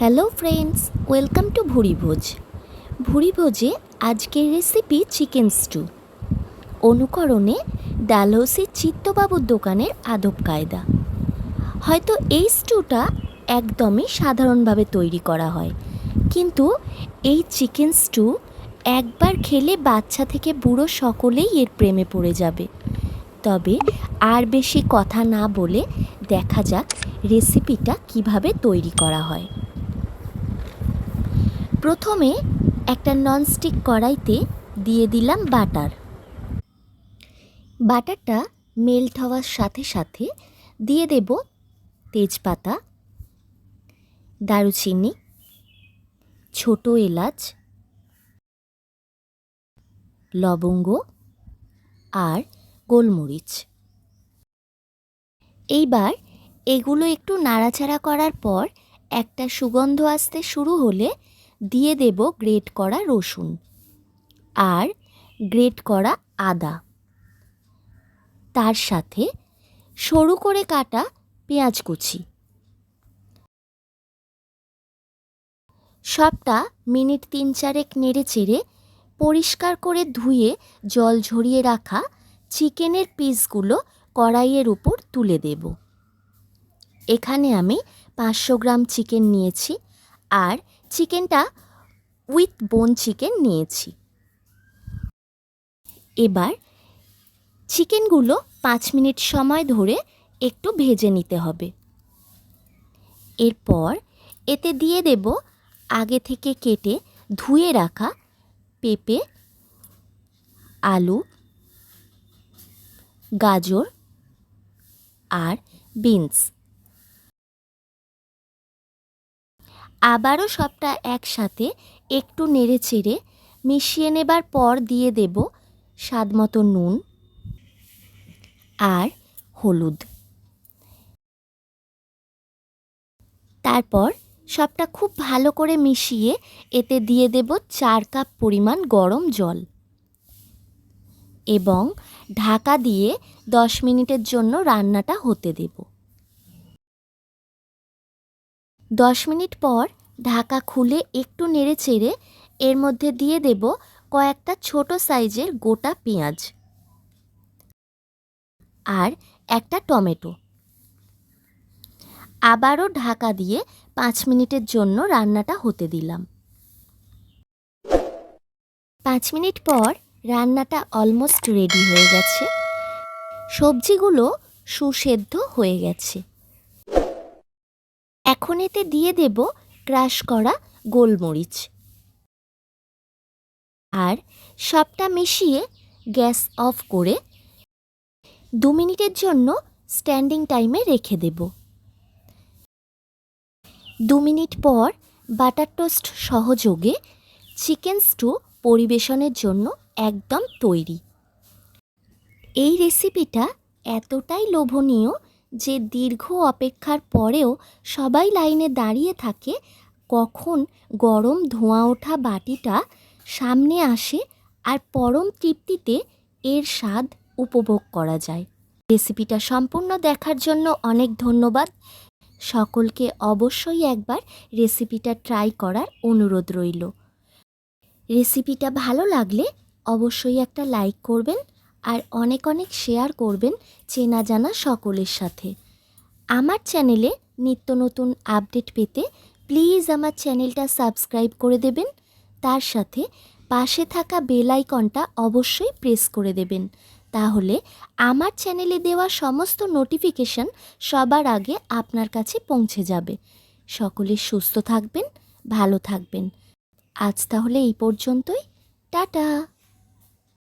Hello friends, welcome to Bhurivoj. ভুরিভোজে আজকের recipe chicken stew. অনুকরণে ডালহৌসির চিত্তবাবুর দোকানের আদব কায়দা। হয়তো এই স্টুটা একদমই সাধারণভাবে তৈরি করা হয়, কিন্তু এই চিকেন স্টু একবার খেলে বাচ্চা থেকে বুড়ো সকলেই এর প্রেমে পড়ে যাবে। তবে আর বেশি কথা না বলে দেখা যাক রেসিপিটা কিভাবে তৈরি করা হয়। প্রথমে একটা ননস্টিক কড়াইতে দিয়ে দিলাম বাটারটা মেল্ট হওয়ার সাথে সাথে দিয়ে দেব তেজপাতা, দারুচিনি, ছোট এলাচ, লবঙ্গ আর গোলমরিচ। এইবার এগুলো একটু নাড়াচাড়া করার পর একটা সুগন্ধ আসতে শুরু হলে দিয়ে দেব গ্রেট করা রসুন আর গ্রেট করা আদা, তার সাথে সরু করে কাটা পেঁয়াজ কুচি। সবটা মিনিট ৩-৪ নেড়ে চেড়ে পরিষ্কার করে ধুয়ে জল ঝরিয়ে রাখা চিকেনের পিসগুলো কড়াইয়ের উপর তুলে দেব। এখানে আমি ৫০০ গ্রাম চিকেন নিয়েছি আর চিকেনটা উইথ বোন চিকেন নিয়েছি। এবার চিকেনগুলো ৫ মিনিট সময় ধরে একটু ভেজে নিতে হবে। এরপর এতে দিয়ে দেব আগে থেকে কেটে ধুয়ে রাখা পেঁপে, আলু, গাজর আর বিনস। আবারও সবটা একসাথে একটু নেড়ে চেড়ে মিশিয়ে নেবার পর দিয়ে দেব স্বাদমতো নুন আর হলুদ। তারপর সবটা খুব ভালো করে মিশিয়ে এতে দিয়ে দেব ৪ কাপ পরিমাণ গরম জল এবং ঢাকা দিয়ে ১০ মিনিটের জন্য রান্নাটা হতে দেব। ১০ মিনিট পর ঢাকা খুলে একটু নেড়ে চেড়ে এর মধ্যে দিয়ে দেব কয়েকটা ছোট সাইজের গোটা পেঁয়াজ আর একটা টমেটো। আবারও ঢাকা দিয়ে ৫ মিনিটের জন্য রান্নাটা হতে দিলাম। ৫ মিনিট পর রান্নাটা অলমোস্ট রেডি হয়ে গেছে। সবজিগুলো সুসেদ্ধ হয়ে গেছে। এখন এতে দিয়ে দেব ক্রাশ করা গোলমরিচ আর সবটা মিশিয়ে গ্যাস অফ করে ২ মিনিটের জন্য স্ট্যান্ডিং টাইমে রেখে দেব। ২ মিনিট পর বাটার টোস্ট সহযোগে চিকেন স্টু পরিবেশনের জন্য একদম তৈরি। এই রেসিপিটা এতটাই লোভনীয় যে দীর্ঘ অপেক্ষার পরেও সবাই লাইনে দাঁড়িয়ে থাকে কখন গরম ধোঁয়া ওঠা বাটিটা সামনে আসে আর পরম তৃপ্তিতে এর স্বাদ উপভোগ করা যায়। রেসিপিটা সম্পূর্ণ দেখার জন্য অনেক ধন্যবাদ। সকলকে অবশ্যই একবার রেসিপিটা ট্রাই করার অনুরোধ রইল। রেসিপিটা ভালো লাগলে অবশ্যই একটা লাইক করবেন আর অনেক অনেক শেয়ার করবেন চেনা জানা সকলের সাথে। আমার চ্যানেলে নিত্য নতুন আপডেট পেতে প্লিজ আমার চ্যানেলটা সাবস্ক্রাইব করে দেবেন। তার সাথে পাশে থাকা বেল আইকনটা অবশ্যই প্রেস করে দেবেন, তাহলে আমার চ্যানেলে দেওয়া সমস্ত নোটিফিকেশন সবার আগে আপনার কাছে পৌঁছে যাবে। সকলে সুস্থ থাকবেন, ভালো থাকবেন। আজ তাহলে এই পর্যন্তই। টাটা।